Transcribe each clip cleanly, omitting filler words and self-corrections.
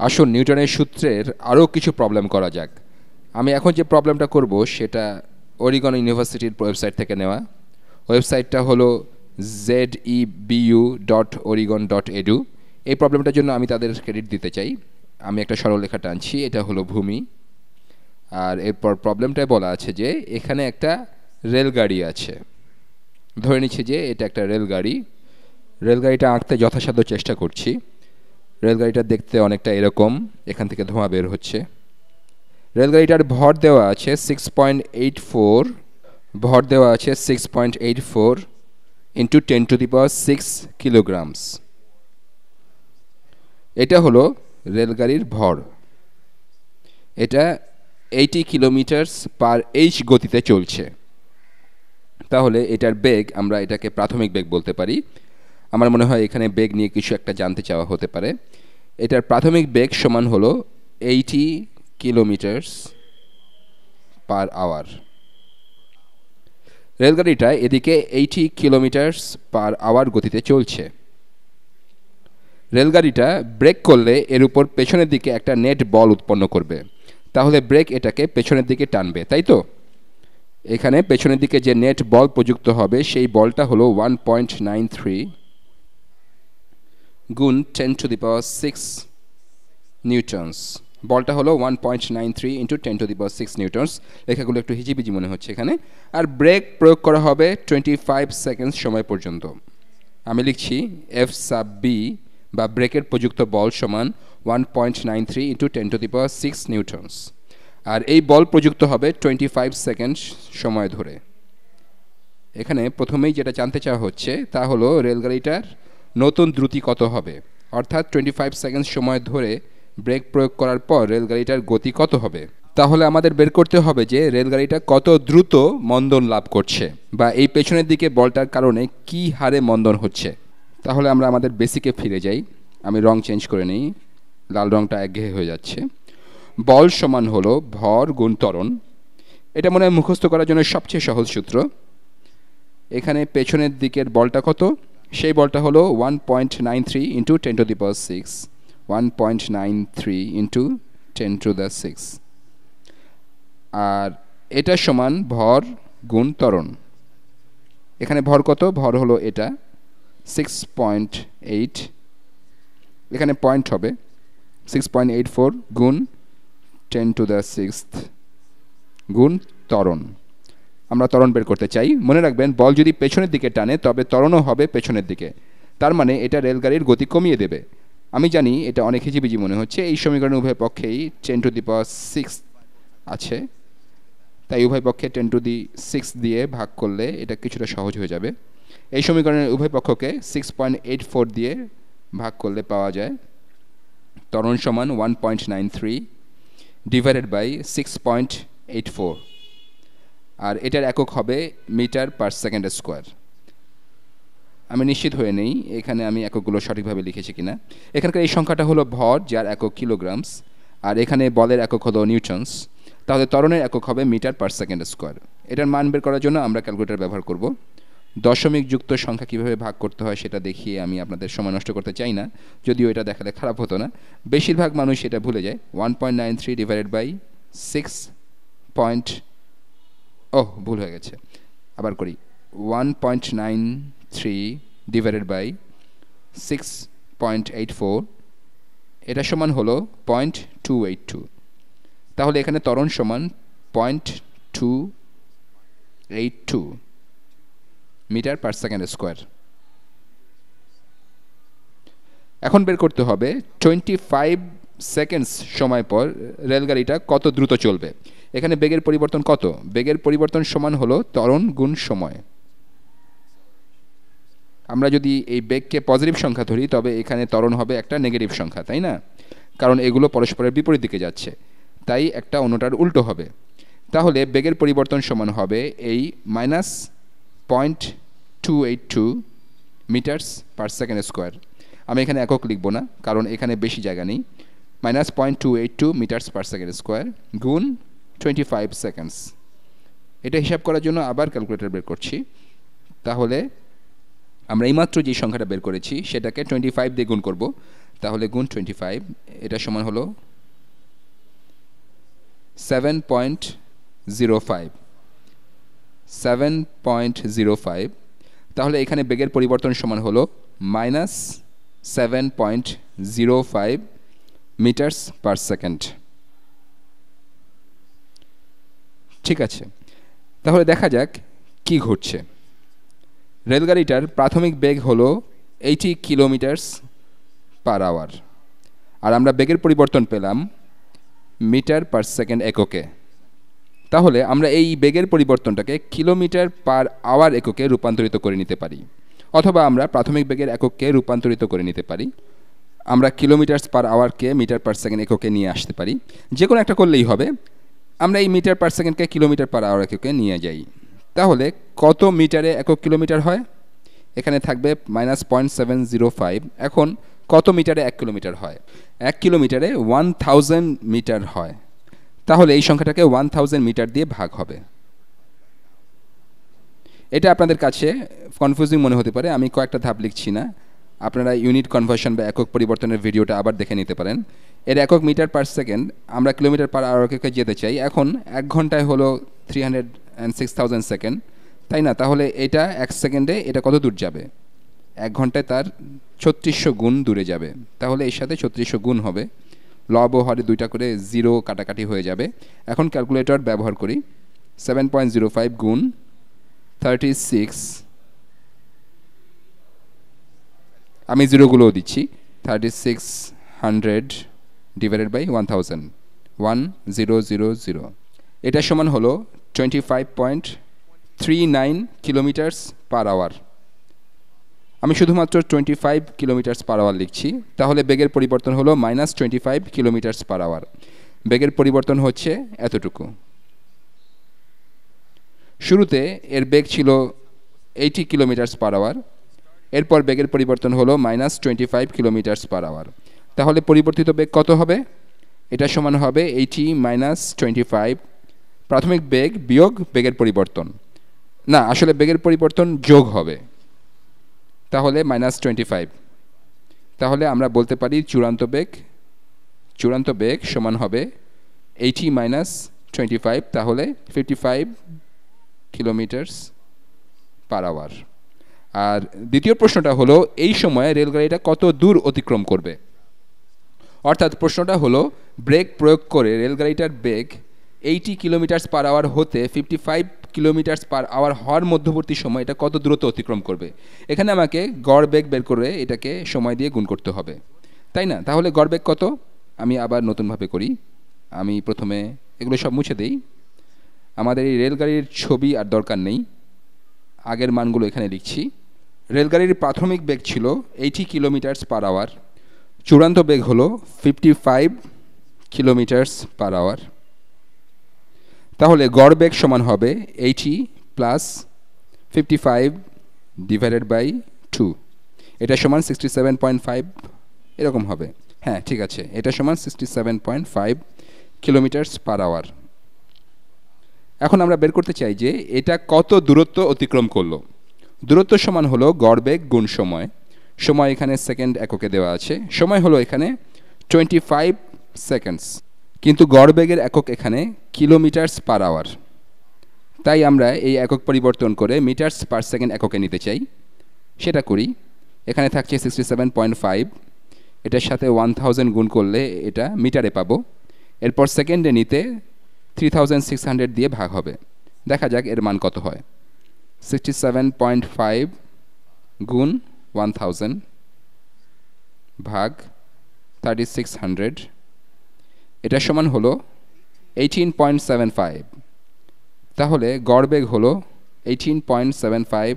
আসুন নিউটনের সূত্রের আরও কিছু প্রবলেম করা যাক। আমি এখন যে প্রবলেমটা করব সেটা ওরিগন ইউনিভার্সিটির ওয়েবসাইট থেকে নেওয়া। ওয়েবসাইটটা হলো zebu.oregon.edu। এই প্রবলেমটার জন্য আমি তাদের ক্রেডিট দিতে চাই। আমি একটা সরলরেখা টানছি, এটা হলো ভূমি। আর এরপর প্রবলেমটায় বলা আছে যে এখানে একটা রেলগাড়ি আছে। ধরে নিচ্ছি যে এটা একটা রেলগাড়ি। রেলগাড়িটা আঁকতে যথাসাধ্য চেষ্টা করছি। রেলগাড়িটা দেখতে অনেকটা এরকম, এখান থেকে ধোঁয়া বের হচ্ছে। রেলগাড়িটার ভর দেওয়া আছে 6.84, ভর দেওয়া আছে 6.84 ইন্টু 10⁶ কিলোগ্রামস। এটা হলো রেলগাড়ির ভর। এটা 80 কিলোমিটার/h গতিতে চলছে। তাহলে এটার বেগ, আমরা এটাকে প্রাথমিক বেগ বলতে পারি। আমার মনে হয় এখানে বেগ নিয়ে কিছু একটা জানতে চাওয়া হতে পারে। এটার প্রাথমিক বেগ সমান হলো 80 কিলোমিটার/আওয়ার। রেলগাড়িটা এদিকে 80 কিলোমিটার/আওয়ার গতিতে চলছে। রেলগাড়িটা ব্রেক করলে এর উপর পেছনের দিকে একটা নেট বল উৎপন্ন করবে। তাহলে ব্রেক এটাকে পেছনের দিকে টানবে, তাই তো? এখানে পেছনের দিকে যে নেট বল প্রযুক্ত হবে সেই বলটা হলো 1.93 গুণ 10⁶ নিউটনস। বলটা হলো 1.93 ইন্টু 10⁶ নিউটনস। লেখাগুলো একটু হিজিবিজি মনে হচ্ছে এখানে। আর ব্রেক প্রয়োগ করা হবে 25 সেকেন্ড সময় পর্যন্ত। আমি লিখছি এফ সাব বি বা ব্রেকের প্রযুক্ত বল সমান 1.93 ইন্টু 10⁶ নিউটনস। আর এই বল প্রযুক্ত হবে 25 সেকেন্ড সময় ধরে। এখানে প্রথমেই যেটা জানতে চাওয়া হচ্ছে তা হলো রেলগাড়িটার নতুন দ্রুতি কত হবে, অর্থাৎ 25 সেকেন্ড সময় ধরে ব্রেক প্রয়োগ করার পর রেলগাড়িটার গতি কত হবে। তাহলে আমাদের বের করতে হবে যে রেলগাড়িটা কত দ্রুত মন্দন লাভ করছে, বা এই পেছনের দিকে বলটার কারণে কি হারে মন্দন হচ্ছে। তাহলে আমরা আমাদের বেসিকে ফিরে যাই। আমি রং চেঞ্জ করে নিই, লাল রংটা একঘেয়ে হয়ে যাচ্ছে। বল সমান হলো ভর গুণ ত্বরণ। এটা মনে হয় মুখস্থ করার জন্য সবচেয়ে সহজ সূত্র। এখানে পেছনের দিকের বলটা কত, সেই বলটা হলো 1.93 ইন্টু 10⁶, 1.93 ইন্টু 10⁶। আর এটা সমান ভর গুণ ত্বরণ। এখানে ভর কত, ভর হলো এটা 6.8, এখানে পয়েন্ট হবে 6.84 গুণ 10⁶ গুণ ত্বরণ। আমরা ত্বরণ বের করতে চাই। মনে রাখবেন, বল যদি পেছনের দিকে টানে তবে ত্বরণও হবে পেছনের দিকে। তার মানে এটা রেলগাড়ির গতি কমিয়ে দেবে। আমি জানি এটা অনেক হিজিবিজি মনে হচ্ছে। এই সমীকরণের উভয় পক্ষেই 10⁶ আছে, তাই উভয় পক্ষে 10⁶ দিয়ে ভাগ করলে এটা কিছুটা সহজ হয়ে যাবে। এই সমীকরণের উভয় পক্ষকে 6.84 দিয়ে ভাগ করলে পাওয়া যায় ত্বরণ সমান 1.93 ডিভাইডেড বাই 6.84। আর এটার একক হবে মিটার/সেকেন্ড স্কোয়ার। আমি নিশ্চিত হয়ে নেই এখানে আমি এককগুলো সঠিকভাবে লিখেছি কিনা। এখানকার এই সংখ্যাটা হলো ভর, যার একক কিলোগ্রামস, আর এখানে বলের একক হলো নিউটনস। তাহলে ত্বরণের একক হবে মিটার/সেকেন্ড স্কোয়ার। এটার মান বের করার জন্য আমরা ক্যালকুলেটর ব্যবহার করব। দশমিক যুক্ত সংখ্যা কীভাবে ভাগ করতে হয় সেটা দেখিয়ে আমি আপনাদের সময় নষ্ট করতে চাই না, যদিও এটা দেখালে খারাপ হতো না। বেশিরভাগ মানুষ এটা ভুলে যায়। 1.93 ডিভাইডেড বাই 6. ভুল হয়ে গেছে, আবার করি। 1.93 ডিভাইডেড বাই 6.84, এটা সমান হলো 0.282। তাহলে এখানে ত্বরণ সমান 0.282 মিটার/সেকেন্ড স্কোয়ার। এখন বের করতে হবে 25 সেকেন্ডস সময় পর রেলগাড়িটা কত দ্রুত চলবে। এখানে বেগের পরিবর্তন কত, বেগের পরিবর্তন সমান হলো ত্বরণ গুণ সময়। আমরা যদি এই বেগকে পজিটিভ সংখ্যা ধরি তবে এখানে ত্বরণ হবে একটা নেগেটিভ সংখ্যা, তাই না? কারণ এগুলো পরস্পরের বিপরীত দিকে যাচ্ছে, তাই একটা অন্যটার উল্টো হবে। তাহলে বেগের পরিবর্তন সমান হবে এই -0.282 মিটার্স/সেকেন্ড স্কোয়ার। আমি এখানে একক লিখব না, কারণ এখানে বেশি জায়গা নেই। -0.282 মিটার্স/সেকেন্ড স্কোয়ার গুণ 25 সেকেন্ডস। এটা হিসাব করার জন্য আবার ক্যালকুলেটর বের করছি। তাহলে আমরা এইমাত্র যে সংখ্যাটা বের করেছি সেটাকে 25 দিয়ে গুণ করব। তাহলে গুণ 25, এটা সমান হলো 7.05, 7.05। তাহলে এখানে বেগের পরিবর্তন সমান হলো -7.05 মিটারস পার সেকেন্ড। ঠিক আছে, তাহলে দেখা যাক কি ঘটছে। রেলগাড়িটার প্রাথমিক বেগ হলো 80 কিলোমিটারস পার আওয়ার, আর আমরা বেগের পরিবর্তন পেলাম মিটার পার সেকেন্ড এককে। তাহলে আমরা এই বেগের পরিবর্তনটাকে কিলোমিটার পার আওয়ার এককে রূপান্তরিত করে নিতে পারি, অথবা আমরা প্রাথমিক বেগের এককে রূপান্তরিত করে নিতে পারি। আমরা কিলোমিটার পার আওয়ারকে মিটার পার সেকেন্ড এককে নিয়ে আসতে পারি, যে কোনো একটা করলেই হবে। আমরা এই মিটার পার সেকেন্ডকে কিলোমিটার পার আওয়ার এককে নিয়ে যাই। তাহলে কত মিটারে একক কিলোমিটার হয়? এখানে থাকবে -0.705। এখন কত মিটারে 1 কিলোমিটার হয়? 1 কিলোমিটারে 1000 মিটার হয়। তাহলে এই সংখ্যাটাকে 1000 মিটার দিয়ে ভাগ হবে। এটা আপনাদের কাছে কনফিউজিং মনে হতে পারে, আমি কয়েকটা ধাপ লিখছি না, আপনারা ইউনিট কনভার্সন বা একক পরিবর্তনের ভিডিওটা আবার দেখে নিতে পারেন। এর একক মিটার পার সেকেন্ড, আমরা কিলোমিটার পার আওয়ারকে যেতে চাই। এখন 1 ঘন্টায় হলো 306,000 সেকেন্ড, তাই না? তাহলে এটা 1 সেকেন্ডে এটা কত দূর যাবে? 1 ঘন্টায় তার 3600 গুণ দূরে যাবে। তাহলে এর সাথে 3600 গুণ হবে, লব ও হরে দুইটা করে 0 কাটাকাটি হয়ে যাবে। এখন ক্যালকুলেটর ব্যবহার করি। 7.05 গুণ 36, আমি জিরোগুলোও দিচ্ছি, 3600 ডিভাইডেড বাই 1000, 1000। এটা সমান হলো 25.39 কিলোমিটারস পার আওয়ার। আমি শুধুমাত্র 25 কিলোমিটারস পার আওয়ার লিখছি। তাহলে বেগের পরিবর্তন হলো -25 কিলোমিটারস পার আওয়ার। বেগের পরিবর্তন হচ্ছে এতটুকু। শুরুতে এর বেগ ছিল 80 কিলোমিটারস পার আওয়ার, এরপর বেগের পরিবর্তন হলো -25 কিলোমিটারস পার আওয়ার। তাহলে পরিবর্তিত বেগ কত হবে? এটা সমান হবে 80 - 25, প্রাথমিক বেগ বিয়োগ বেগের পরিবর্তন। না, আসলে বেগের পরিবর্তন যোগ হবে, তাহলে -25। তাহলে আমরা বলতে পারি চূড়ান্ত বেগ সমান হবে 80 - 25, তাহলে 55 কিলোমিটারস পার আওয়ার। আর দ্বিতীয় প্রশ্নটা হলো এই সময়ে রেলগাড়িটা কত দূর অতিক্রম করবে। অর্থাৎ প্রশ্নটা হলো ব্রেক প্রয়োগ করে রেলগাড়িটার বেগ 80 কিলোমিটারস পার আওয়ার হতে 55 কিলোমিটারস পার আওয়ার হওয়ার মধ্যবর্তী সময় এটা কত দূরত্ব অতিক্রম করবে। এখানে আমাকে গড় বেগ বের করে এটাকে সময় দিয়ে গুণ করতে হবে, তাই না? তাহলে গড় বেগ কত? আমি আবার নতুনভাবে করি। আমি প্রথমে এগুলো সব মুছে দিই। আমাদের এই রেলগাড়ির ছবি আর দরকার নেই, আগের মানগুলো এখানে লিখছি। রেলগাড়ির প্রাথমিক বেগ ছিল 80 কিলোমিটারস পার আওয়ার, চূড়ান্ত বেগ হলো 55 কিলোমিটারস পার আওয়ার। তাহলে গড় বেগ সমান হবে 80 + 55 ডিভাইডেড বাই 2, এটা সমান 67.5 এরকম হবে। হ্যাঁ, ঠিক আছে, এটা সমান 67.5 কিলোমিটারস পার আওয়ার। এখন আমরা বের করতে চাই যে এটা কত দূরত্ব অতিক্রম করলো। দূরত্ব সমান হলো গড় বেগ গুণ সময়। সময় এখানে সেকেন্ড এককে দেওয়া আছে, সময় হলো এখানে 25 সেকেন্ডস, কিন্তু গড় বেগের একক এখানে কিলোমিটারস পার আওয়ার। তাই আমরা এই একক পরিবর্তন করে মিটারস পার সেকেন্ড এককে নিতে চাই। সেটা করি। এখানে থাকছে 67.5, এটার সাথে 1000 গুণ করলে এটা মিটারে পাবো। এরপর সেকেন্ডে নিতে 3600 দিয়ে ভাগ হবে। দেখা যাক এর মান কত হয়। 67.5 গুণ 1000 ভাগ 3600, এটা সমান হলো 18.75। তাহলে গড় বেগ হলো 18.75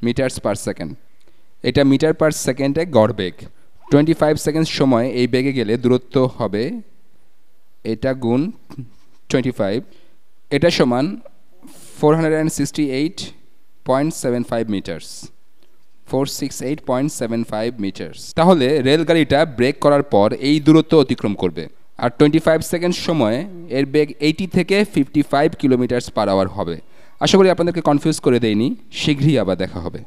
মিটারস পার সেকেন্ড। এটা মিটার পার সেকেন্ডে গড় বেগ। 25 সেকেন্ড সময় এই বেগে গেলে দূরত্ব হবে এটা গুণ 25, এটা সমান 468.75 মিটারস, 468.75 মিটারস। তাহলে রেলগাড়িটা ব্রেক করার পর এই দূরত্ব অতিক্রম করবে। আর 25 সেকেন্ড সময়ে এর বেগ 80 থেকে 55 কিলোমিটারস পার আওয়ার হবে। আশা করি আপনাদেরকে কনফিউজ করে দেয়নি। শীঘ্রই আবার দেখা হবে।